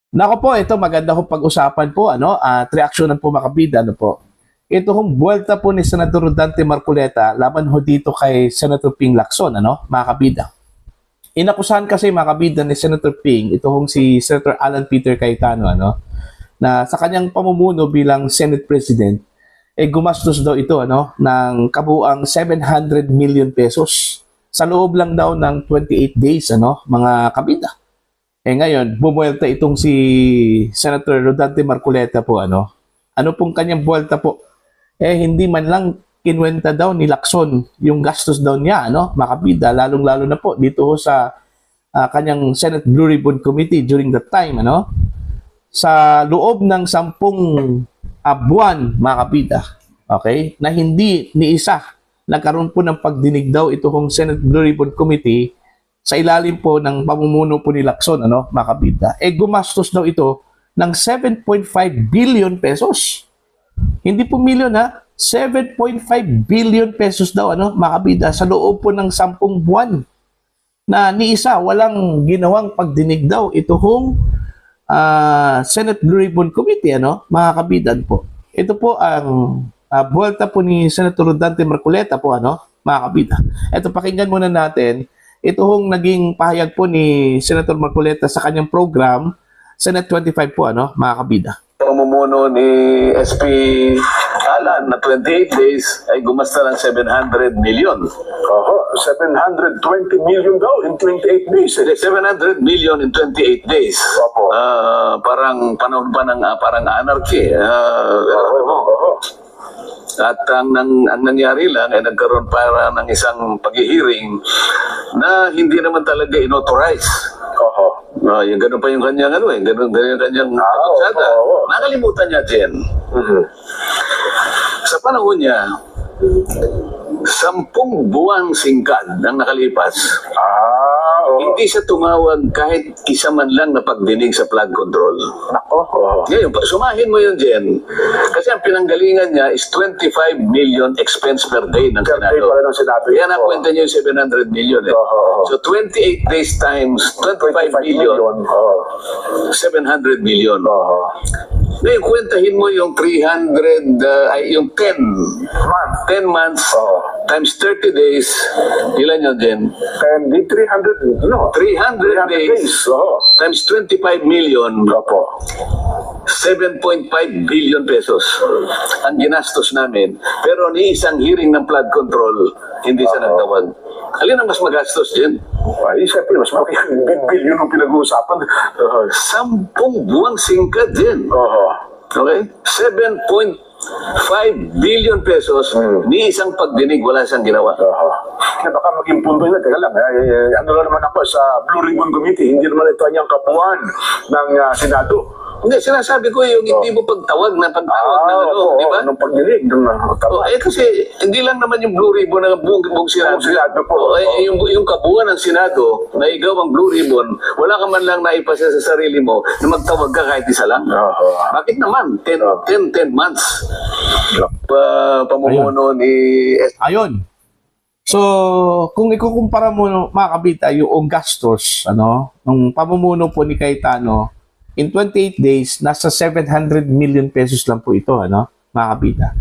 Nako po, ito maganda kong pag-usapan po, at reaksyonan po makabida, po. Ito hong buwelta po ni Senator Rodante Marcoleta laban ho dito kay Senator Ping Lacson, mga kabida. Inakusahan kasi mga kabida ni Senator Ping, ito hong si Senator Alan Peter Cayetano, na sa kanyang pamumuno bilang Senate President, gumastos daw ito, ng kabuang 700 million pesos sa loob lang daw ng 28 days, mga kabida. Ngayon, bumuelta itong si Senator Rodante Marcoleta po, ano pong kanyang buwelta po? Hindi man lang kinwenta daw ni Lacson yung gastos daw niya, makabida, lalong-lalo na po dito sa kanyang Senate Blue Ribbon Committee during that time, sa loob ng 10 buwan, makabida, okay, na hindi ni isa nagkaroon po ng pagdinig daw ito kong Senate Blue Ribbon Committee sa ilalim po ng pamumuno po ni Lacson, makabida. Gumastos daw ito ng 7.5 billion pesos. Hindi po milyon, 7.5 billion pesos daw, makabida, sa loob po ng 10 buwan. Na ni isa, walang ginawang pagdinig daw ito kong Senate Blue Ribbon Committee, mga kabidan po. Ito po ang buwelta po ni Senator Rodante Marcoleta po, mga kabida. Ito, pakinggan muna natin. Ito hong naging pahayag po ni Senator Marcoleta sa kanyang program, Senate 25 po, mga kabida. Pamumuno ni SP Alan na 28 days ay gumasta ng 700 million. Oho, 720 million daw in 28 days. 700 million in 28 days. Opo. Parang panahon pa ng parang anarchy. At ang nangyari lang ay nagkaroon para ng isang paghihiring na hindi naman talaga inauthorize. Oho. Yung ganun pa yung kanyang ganun yung kanyang pagsada. Nakalimutan niya, Jen. Sa panahon niya, 10 buwang singkad ang nakalipas. Hindi siya tumawag kahit isa man lang na pagdinig sa flood control. Ngayon, sumahin mo yun, Jen. Kasi ang pinanggalingan niya is 25 million expense per day ng Senado. Yan ang kwenta niya yung 700 million. So 28 days times 25 million, 700 million. Ngayon, kwentahin mo yung 300, yung 10 months times 30 days. Ilan yun, Jen? And di 300, 300 days times 25 million. Opo. 7.5 billion pesos ang ginastos namin. Pero ni isang hearing ng flood control, hindi siya nagtawag. Alin ang mas magastos, Jen? Ay, siyempre, mas malaki yung billion ang pinag-uusapan. 10 buwang singkad, Jen. Okay? 7.5 billion pesos, ni isang pagdinig, wala siyang ginawa. Baka maging punto nila, teka lang, ano lang naman ako sa Blue Ribbon Committee, hindi naman ito ang kabuuan ng Senado. Hindi, sinasabi ko yung hindi mo pagtawag na di ba? Nung pagdinig. Kasi hindi lang naman yung Blue Ribbon ng buong Senado. Yung kabuuan ng Senado, na ikaw ang Blue Ribbon, wala ka man lang naipasya sa sarili mo na magtawag ka kahit isa lang. Bakit naman? 10 months. Pamumuno ni... Ayun. So, kung ikukumpara mo, mga kabita, yung gastos, ng pamumuno po ni Cayetano, in 28 days, nasa 700 million pesos lang po ito, mga kabida.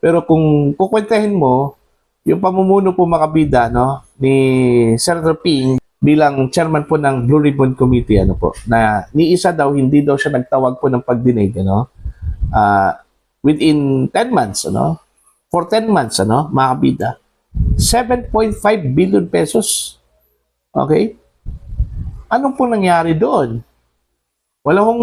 Pero kung kukwentahin mo, yung pamumuno po, mga kabida, ni Senator Ping bilang chairman po ng Blue Ribbon Committee, na ni isa daw, hindi daw siya nagtawag po ng pagdinig, within 10 months, for 10 months, mga kabida, 7.5 billion pesos. Okay? Ano po nangyari doon? Wala hong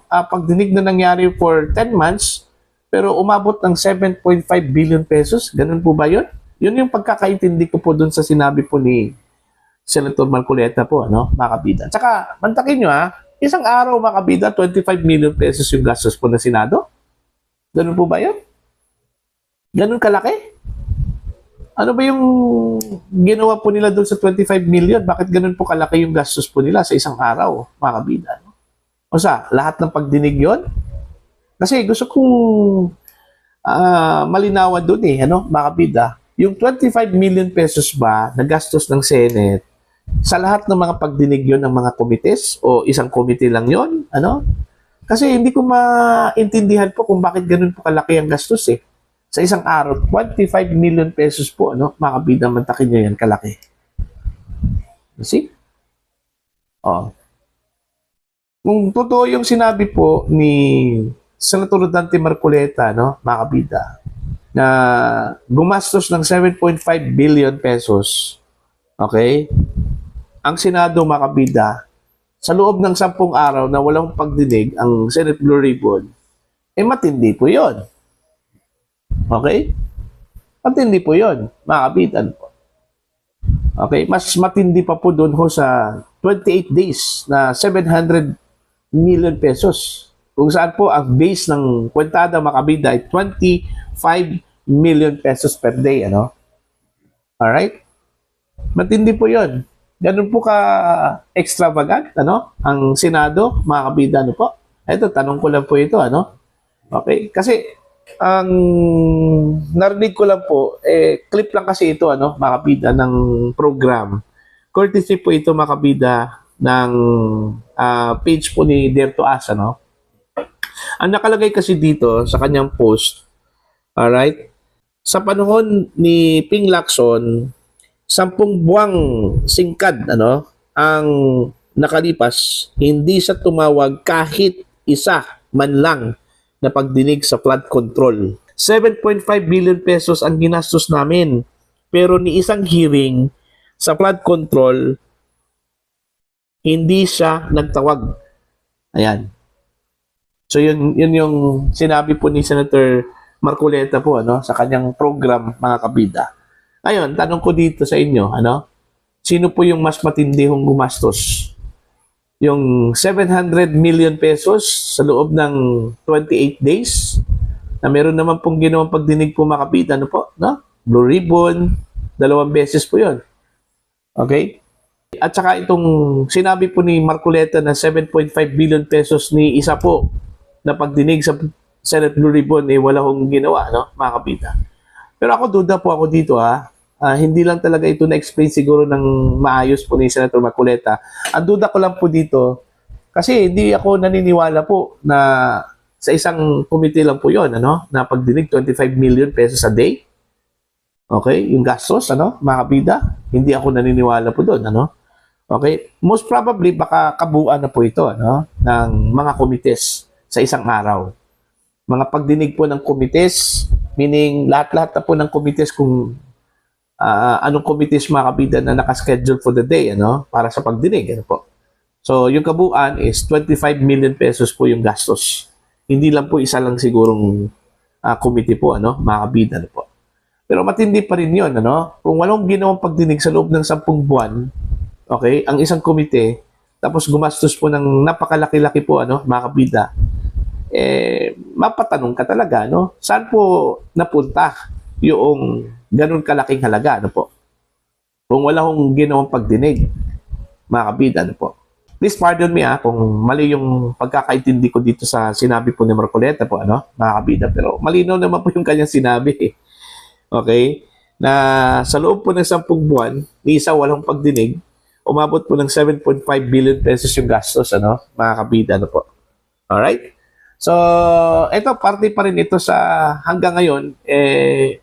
pagdinig na nangyari for 10 months, pero umabot ng 7.5 billion pesos. Ganun po ba yun? Yun yung pagkakaintindi ko po dun sa sinabi po ni Senator Marcoleta po, mga kabida. Tsaka, mantakin nyo isang araw, mga kabida, 25 million pesos yung gastos po ng Senado. Ganun po ba yun? Ganun kalaki? Ano ba yung ginawa po nila doon sa 25 million? Bakit ganun po kalaki yung gastos po nila sa isang araw, mga kabida? O sa lahat ng pagdinig yon? Kasi gusto kong malinawan doon mga kabida. Yung 25 million pesos ba na gastos ng Senate, Sa lahat ng mga pagdinig yon ng mga komites o isang komite lang yon, ano? Kasi hindi ko maintindihan po kung bakit ganun po kalaki ang gastos eh. Sa isang araw, 25 million pesos po, ano? Mga kabida, mantakin nyo yan, kalaki. You see? Oh. Kung totoo yung sinabi po ni Senator Dante Marcoleta, no, mga kabida, na gumastos ng 7.5 billion pesos, okay? Ang Senado, mga kabida, sa loob ng 10 araw na walang pagdinig ang Senate Blue Ribbon, eh matindi po yon. Okay? Matindi po yon, mga kabida. Okay? Mas matindi pa po doon ho sa 28 days na 700 million pesos. Kung saan po ang base ng kwentada, mga kabida, ay 25 million pesos per day. Ano? Alright? Matindi po yon. Ganun po ka extravagant, ano? Ang Senado, mga kabida, ano po? Ito, tanong ko lang po ito, ano? Okay? Kasi, ang narinig ko lang po, clip lang kasi ito, ano? Mga kabida, ng program. Courtesy po ito, mga kabida, ng page po ni Dare to Us, ano? Ang nakalagay kasi dito sa kanyang post, alright? Sa panahon ni Ping Lacson, 10 buwang singkad ano ang nakalipas, hindi siya tumawag kahit isa man lang na pagdinig sa flood control. 7.5 billion pesos ang ginastos namin, pero ni isang hearing sa flood control hindi siya nagtawag. Ayan. So yun yung sinabi po ni Senator Marcoleta po, ano, sa kanyang program, mga kabida. Ngayon, tanong ko dito sa inyo, ano? Sino po yung mas matindi hong gumastos? Yung 700 million pesos sa loob ng 28 days na meron naman pong ginawang pagdinig po, mga kabida, ano po, no? Blue Ribbon, 2 beses po 'yon. Okay? At saka itong sinabi po ni Marcoleta na 7.5 billion pesos ni isa po na pagdinig sa Senate Blue Ribbon, wala hong ginawa, no, mga kabida. Pero ako, duda po ako dito, ha. Hindi lang talaga ito na-explain siguro ng maayos po ni Senator Marcoleta. Ang duda ko lang po dito, kasi hindi ako naniniwala po na sa isang committee lang po yon, ano, na pagdinig 25 million pesos a day. Okay? Yung gastos, ano, mga kabida, hindi ako naniniwala po doon, ano. Okay? Most probably, baka kabuuan na po ito, ano, ng mga committees sa isang araw. Mga pagdinig po ng committees, meaning lahat-lahat na po ng committees kung anong committees, mga kabida, na nakaschedule for the day, ano, para sa pagdinig, ano po. So, yung kabuuan is 25 million pesos po yung gastos. Hindi lang po isa lang sigurong committee po, ano, mga kabida, ano po. Pero matindi pa rin yun, ano. Kung walang ginawang pagdinig sa loob ng 10 buwan, okay, ang isang komite, tapos gumastos po ng napakalaki-laki po, ano, mga kabida, mapatanong ka talaga, no? Saan po napunta yung ganun kalaking halaga, ano po? Kung wala hong ginawang pagdinig, mga kabida, ano po? Please pardon me, kung mali yung pagkakaintindi ko dito sa sinabi po ni Marcoleta po, ano, mga kabida, pero malinaw naman po yung kanyang sinabi, okay? Na sa loob po ng 10 buwan, ni isa walang pagdinig, umabot po ng 7.5 billion pesos yung gastos, ano, mga kabida, ano po? Alright? So, ito, parte pa rin ito sa hanggang ngayon,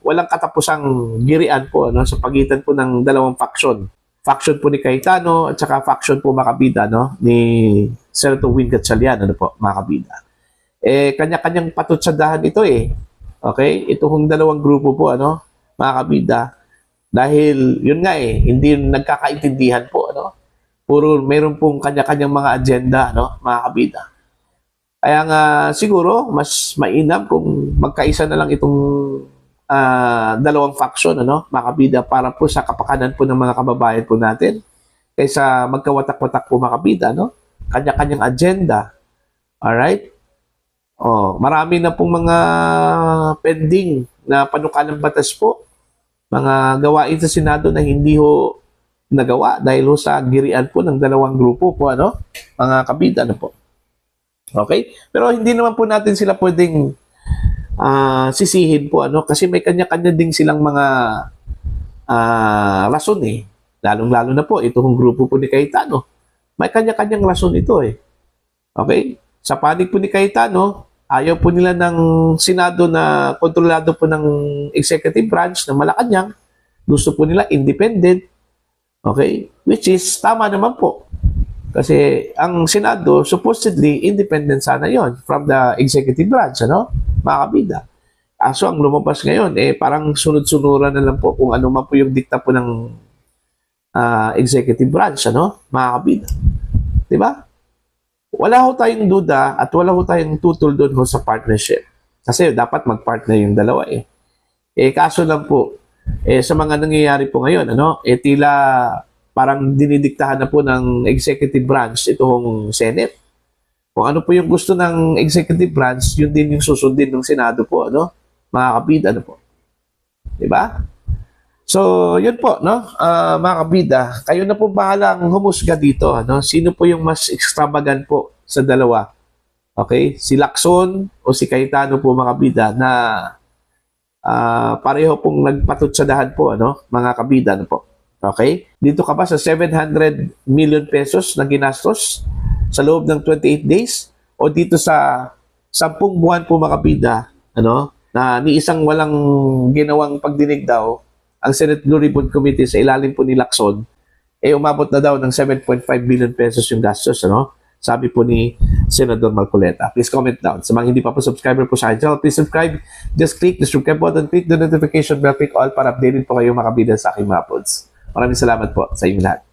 walang katapusang girian po, ano, sa pagitan po ng dalawang faction. Faction po ni Cayetano at saka faction po, mga kabida, no, ni Senator Win Gatchalian, ano po, mga kabida. Kanya-kanyang patutsadahan ito, Okay? Ito hong dalawang grupo po, ano, mga kabida. Dahil, yun nga, hindi nagkakaintindihan po, ano. Puro mayroon pong kanya-kanyang mga agenda, no, mga kabida. Kaya nga siguro mas mainam kung magkaisa na lang itong dalawang faction, ano, mga kabida, para po sa kapakanan po ng mga kababayan po natin. Kaysa magkawatak-watak po, mga kabida, no? Kanya-kanyang agenda. Alright? Marami na pong mga pending na panukalang batas po. Mga gawain sa Senado na hindi ho nagawa dahil ho sa girian po ng dalawang grupo po, ano, mga kabida, ano po. Okay? Pero hindi naman po natin sila pwedeng sisihin po, ano, kasi may kanya-kanya ding silang mga rason, Lalong-lalo na po, itong grupo po ni Cayetano. May kanya-kanyang rason ito eh. Okay? Sa panig po ni Cayetano, ayaw po nila ng Senado na kontrolado po ng executive branch ng Malacanang. Gusto po nila independent. Okay? Which is, tama naman po. Kasi ang Senado, supposedly, independent sana yon from the executive branch, ano? Mga kabida. Kaso ang lumabas ngayon, parang sunod-sunuran na lang po kung ano man po yung dikta po ng executive branch, ano? Mga kabida. Diba? Wala ho tayong duda at wala ho tayong tutol doon ho sa partnership. Kasi dapat mag-partner yung dalawa eh. Kaso lang po, sa mga nangyayari po ngayon, ano? Tila parang dinidiktahan na po ng executive branch itong Senate. Kung ano po yung gusto ng executive branch, yun din yung susundin ng Senado po, ano? Mga kabida, ano po. Diba? So, yun po, no? Mga kabida, kayo na po bahalang humusga dito, ano? Sino po yung mas extravagant po sa dalawa? Okay? Si Lacson o si Cayetano po, mga kabida, na pareho pong nagpatutsadahan po, ano? Mga kabida, ano po. Okay? Dito ka ba sa 700 million pesos na ginastos sa loob ng 28 days? O dito sa 10 buwan po, mga kabida, ano? Na ni isang walang ginawang pagdinig daw, ang Senate Blue Ribbon Committee sa ilalim po ni Lacson, umabot na daw ng 7.5 billion pesos yung gastos, ano? Sabi po ni Senador Marcoleta. Please comment down. Sa mga hindi pa po subscriber po sa akin channel, please subscribe. Just click the subscribe button, click the notification bell, click all para updated po kayo makabida sa aking mga uploads. Maraming salamat po sa inyong lahat.